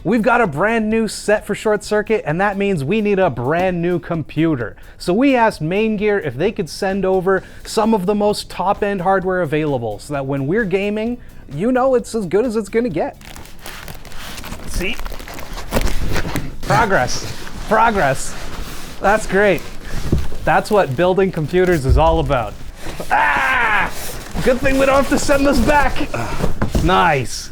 we've got a brand new set for ShortCircuit, and that means we need a brand new computer. So we asked MAINGEAR if they could send over some of the most top-end hardware available so that when we're gaming, you know it's as good as it's gonna get. See? Progress. That's great. That's what building computers is all about. Ah! Good thing we don't have to send this back. Nice.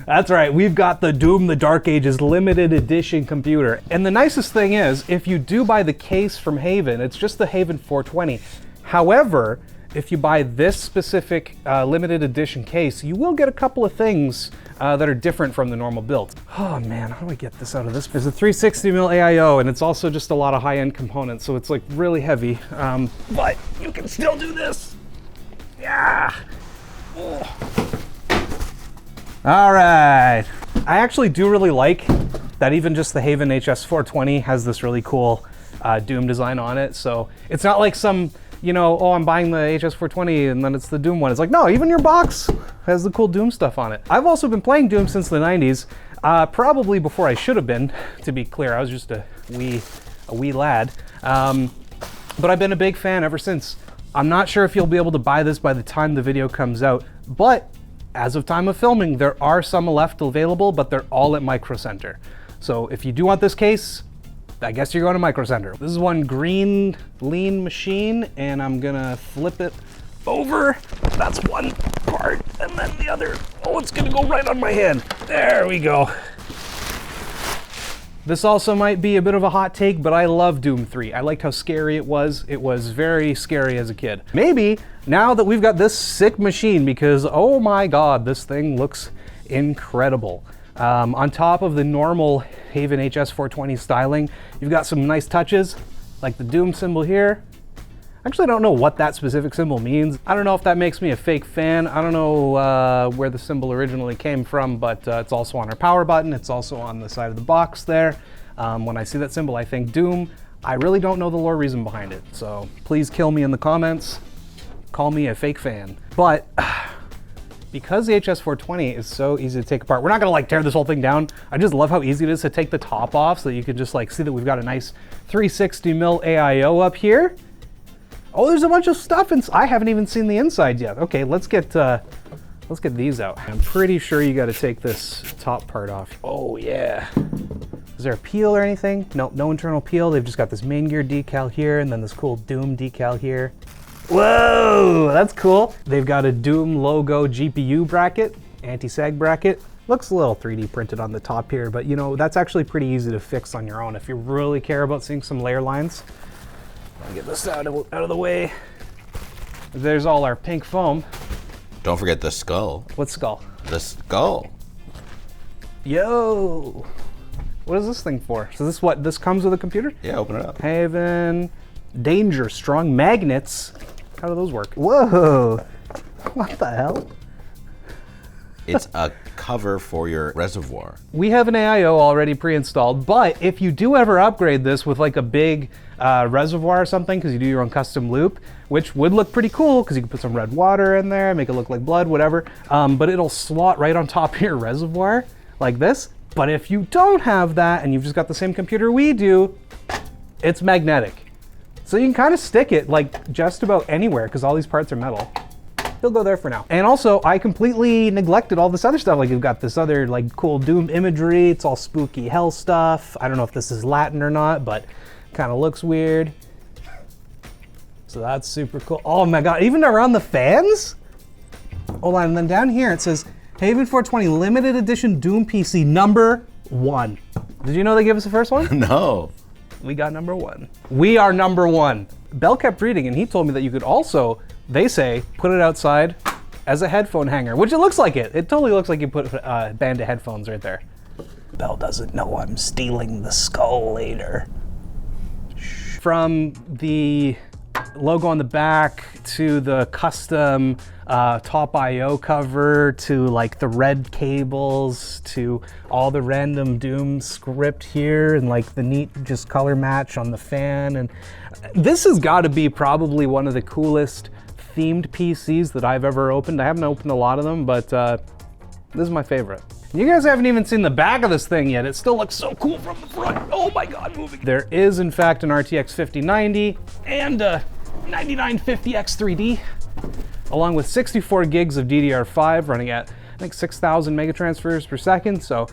That's right, we've got the Doom the Dark Ages limited edition computer. And the nicest thing is, if you do buy the case from Haven, it's just the Haven 420. However, if you buy this specific limited edition case, you will get a couple of things that are different from the normal build. Oh man, how do I get this out of this? There's a 360mm AIO, and it's also just a lot of high-end components, so it's like really heavy. But you can still do this. Yeah. Oh. All right. I actually do really like that even just the Haven HS420 has this really cool Doom design on it. So it's not like some, you know, oh, I'm buying the HS420 and then it's the Doom one. It's like, no, even your box has the cool Doom stuff on it. I've also been playing Doom since the 90s, probably before I should have been, to be clear. I was just a wee lad. But I've been a big fan ever since. I'm not sure if you'll be able to buy this by the time the video comes out, but as of time of filming, there are some left available, but they're all at Micro Center. So if you do want this case, I guess you're going to Micro Center. This is one green lean machine, and I'm gonna flip it over. That's one part, and then the other, oh, it's gonna go right on my hand. There we go. This also might be a bit of a hot take, but I love Doom 3. I liked how scary it was. It was very scary as a kid. Maybe now that we've got this sick machine, because oh my God, this thing looks incredible. On top of the normal Haven HS420 styling, you've got some nice touches, like the Doom symbol here. Actually, I don't know what that specific symbol means. I don't know if that makes me a fake fan. I don't know where the symbol originally came from, but it's also on our power button. It's also on the side of the box there. When I see that symbol, I think Doom. I really don't know the lore reason behind it, so please kill me in the comments. Call me a fake fan. But because the HS420 is so easy to take apart, we're not gonna like tear this whole thing down. I just love how easy it is to take the top off so that you can just like see that we've got a nice 360mm AIO up here. Oh, there's a bunch of stuff and I haven't even seen the inside yet. Okay, let's get these out. I'm pretty sure you got to take this top part off. Oh yeah. Is there a peel or anything? Nope, no internal peel. They've just got this MAINGEAR decal here and then this cool Doom decal here. Whoa, that's cool. They've got a Doom logo GPU bracket, anti-sag bracket. Looks a little 3D printed on the top here, but you know, that's actually pretty easy to fix on your own if you really care about seeing some layer lines. I'll get this out of the way. There's all our pink foam. Don't forget the skull. What skull? The skull. Yo! What is this thing for? So this comes with a computer? Yeah, open it up. Haven, danger, strong magnets. How do those work? Whoa! What the hell? It's a cover for your reservoir. We have an AIO already pre-installed, but if you do ever upgrade this with like a big reservoir or something, because you do your own custom loop, which would look pretty cool because you can put some red water in there, make it look like blood, whatever, but it'll slot right on top of your reservoir like this. But if you don't have that and you've just got the same computer we do, it's magnetic. So you can kind of stick it like just about anywhere because all these parts are metal. He'll go there for now. And also, I completely neglected all this other stuff. Like, you've got this other like cool Doom imagery. It's all spooky hell stuff. I don't know if this is Latin or not, but kind of looks weird. So that's super cool. Oh my God, even around the fans? Hold on, and then down here it says, Haven 420 limited edition Doom PC #1. Did you know they gave us the first one? No. We got #1. We are #1. Bell kept reading and he told me that you could also, they say, put it outside as a headphone hanger, which it looks like it. It totally looks like you put a band of headphones right there. Bell doesn't know I'm stealing the skull later. From the logo on the back to the custom top IO cover to like the red cables to all the random Doom script here and like the neat just color match on the fan. And this has got to be probably one of the coolest themed PCs that I've ever opened. I haven't opened a lot of them, but this is my favorite. You guys haven't even seen the back of this thing yet. It still looks so cool from the front. Oh my God, moving. There is in fact an RTX 5090 and a 9950X3D, along with 64 gigs of DDR5 running at, I think, 6,000 megatransfers per second. So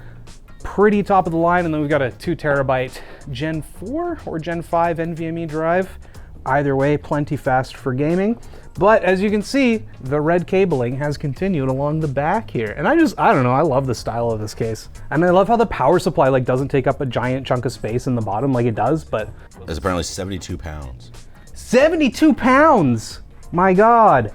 pretty top of the line. And then we've got a 2 terabyte Gen 4 or Gen 5 NVMe drive. Either way, plenty fast for gaming. But as you can see, the red cabling has continued along the back here. And I don't know, I love the style of this case. And I love how the power supply like doesn't take up a giant chunk of space in the bottom like it does, but. It's apparently 72 pounds. 72 pounds! My God.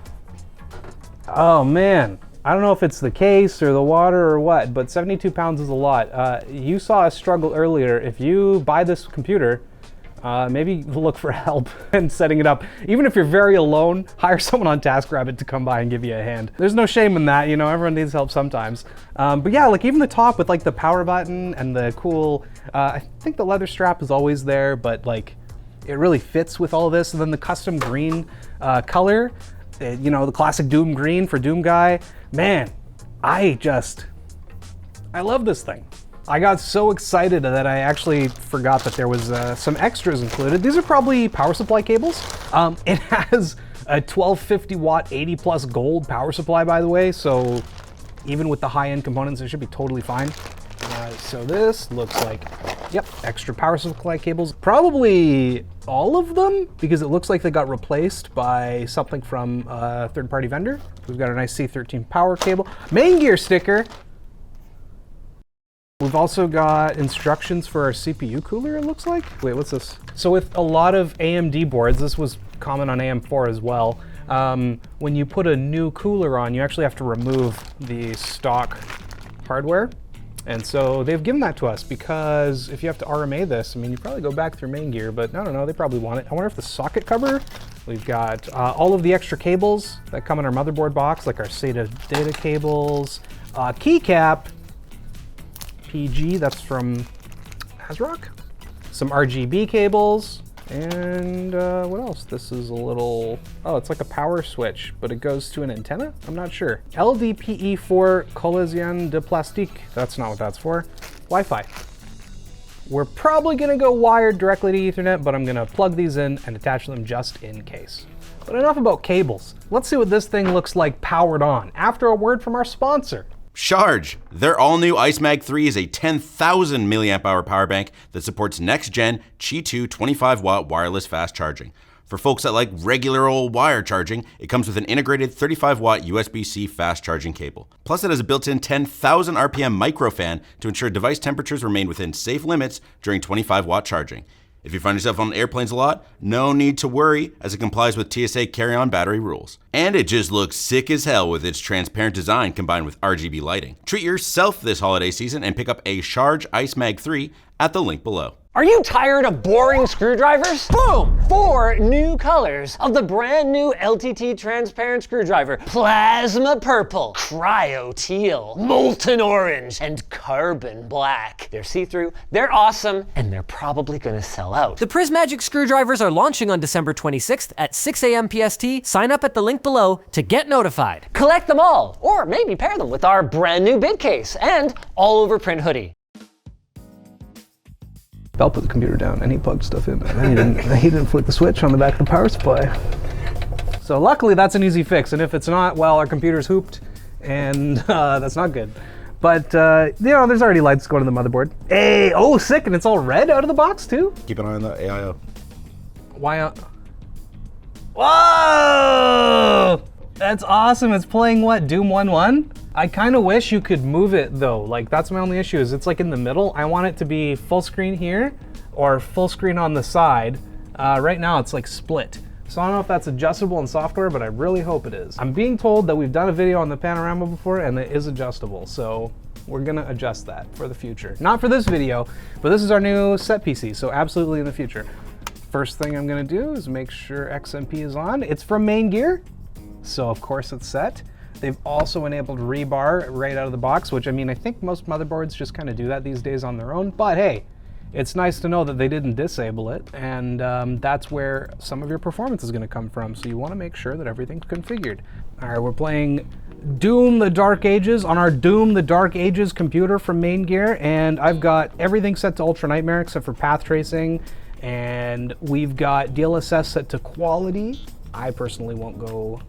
Oh man. I don't know if it's the case or the water or what, but 72 pounds is a lot. You saw us struggle earlier. If you buy this computer, maybe look for help in setting it up. Even if you're very alone, hire someone on TaskRabbit to come by and give you a hand. There's no shame in that, you know, everyone needs help sometimes. But yeah, like even the top with like the power button and the cool, I think the leather strap is always there, but like it really fits with all this. And then the custom green color, you know, the classic Doom green for Doom Guy. Man, I love this thing. I got so excited that I actually forgot that there was some extras included. These are probably power supply cables. It has a 1250 watt 80 plus gold power supply, by the way, so even with the high-end components, it should be totally fine. So this looks like, yep, extra power supply cables. Probably all of them, because it looks like they got replaced by something from a third-party vendor. We've got a nice C13 power cable. MAINGEAR sticker. We've also got instructions for our CPU cooler, it looks like. Wait, what's this? So with a lot of AMD boards, this was common on AM4 as well, when you put a new cooler on, you actually have to remove the stock hardware. And so they've given that to us because if you have to RMA this, I mean, you probably go back through MAINGEAR, but I don't know, they probably want it. I wonder if the socket cover, we've got all of the extra cables that come in our motherboard box, like our SATA data cables, keycap, PG, that's from ASRock. Some RGB cables, and what else? This is a little, oh, it's like a power switch, but it goes to an antenna? I'm not sure. LDPE4 collision de plastique. That's not what that's for. Wi-Fi. We're probably gonna go wired directly to Ethernet, but I'm gonna plug these in and attach them just in case. But enough about cables. Let's see what this thing looks like powered on after a word from our sponsor. Charge! Their all-new iceMag 3 is a 10,000 milliamp hour power bank that supports next-gen Qi 2 25-watt wireless fast charging. For folks that like regular old wire charging, it comes with an integrated 35-watt USB-C fast charging cable. Plus, it has a built-in 10,000 RPM micro fan to ensure device temperatures remain within safe limits during 25-watt charging. If you find yourself on airplanes a lot, no need to worry, as it complies with TSA carry-on battery rules. And it just looks sick as hell with its transparent design combined with RGB lighting. Treat yourself this holiday season and pick up a Charge iceMag 3 at the link below. Are you tired of boring screwdrivers? Boom! 4 new colors of the brand new LTT transparent screwdriver. Plasma purple, cryo teal, molten orange, and carbon black. They're see-through, they're awesome, and they're probably gonna sell out. The Prismagic screwdrivers are launching on December 26th at 6 a.m. PST. Sign up at the link below to get notified. Collect them all, or maybe pair them with our brand new bid case and all over print hoodie. Bell put the computer down and he plugged stuff in. And he didn't flick the switch on the back of the power supply. So luckily that's an easy fix. And if it's not, well, our computer's hooped and that's not good. But you know, there's already lights going to the motherboard. Hey, oh, sick, and it's all red out of the box too? Keep an eye on the AIO. Why? Whoa! That's awesome. It's playing what, Doom 1.1? I kind of wish you could move it though. Like that's my only issue is it's like in the middle. I want it to be full screen here or full screen on the side. Right now it's like split. So I don't know if that's adjustable in software, but I really hope it is. I'm being told that we've done a video on the panorama before and it is adjustable. So we're gonna adjust that for the future. Not for this video, but this is our new set PC. So absolutely in the future. First thing I'm gonna do is make sure XMP is on. It's from MAINGEAR, so of course it's set. They've also enabled rebar right out of the box, which I mean, I think most motherboards just kind of do that these days on their own, but hey, it's nice to know that they didn't disable it, and that's where some of your performance is gonna come from, so you wanna make sure that everything's configured. All right, we're playing Doom the Dark Ages on our Doom the Dark Ages computer from MAINGEAR, and I've got everything set to Ultra Nightmare except for path tracing, and we've got DLSS set to quality. I personally won't go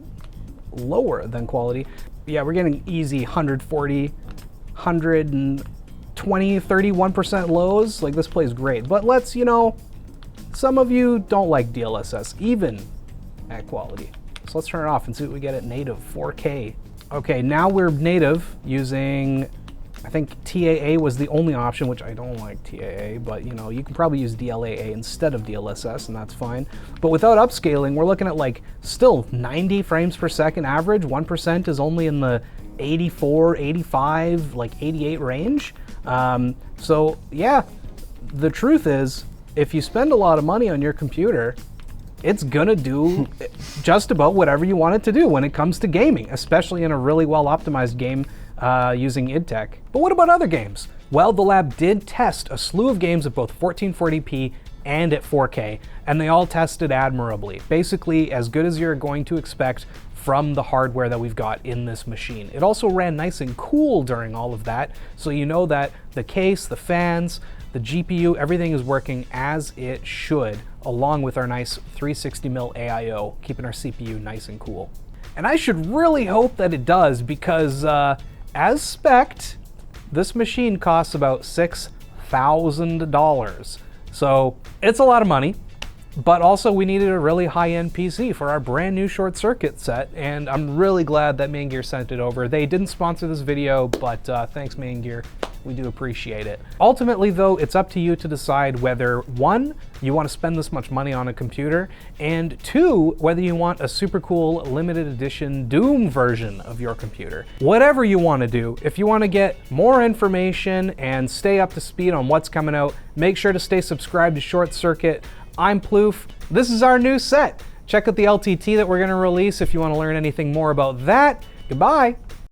lower than quality. Yeah, we're getting easy 140, 120, 31% lows. Like, this plays great. But let's, you know, some of you don't like DLSS, even at quality. So let's turn it off and see what we get at native 4K. Okay, now we're native using, I think TAA was the only option, which I don't like TAA, but you know, you can probably use DLAA instead of DLSS, and that's fine. But without upscaling, we're looking at like still 90 frames per second average. 1% is only in the 84, 85, like 88 range. So yeah, the truth is, if you spend a lot of money on your computer, it's gonna do just about whatever you want it to do when it comes to gaming, especially in a really well optimized game using id Tech. But what about other games? Well, the lab did test a slew of games at both 1440p and at 4K, and they all tested admirably. Basically, as good as you're going to expect from the hardware that we've got in this machine. It also ran nice and cool during all of that, so you know that the case, the fans, the GPU, everything is working as it should, along with our nice 360mm AIO, keeping our CPU nice and cool. And I should really hope that it does, because as spec'd, this machine costs about $6,000. So it's a lot of money, but also we needed a really high-end PC for our brand new ShortCircuit set, and I'm really glad that MAINGEAR sent it over. They didn't sponsor this video, but thanks MAINGEAR. We do appreciate it. Ultimately though, it's up to you to decide whether, one, you want to spend this much money on a computer, and two, whether you want a super cool limited edition Doom version of your computer. Whatever you want to do, if you want to get more information and stay up to speed on what's coming out, make sure to stay subscribed to ShortCircuit. I'm Plouffe. This is our new set. Check out the LTT that we're going to release if you want to learn anything more about that. Goodbye.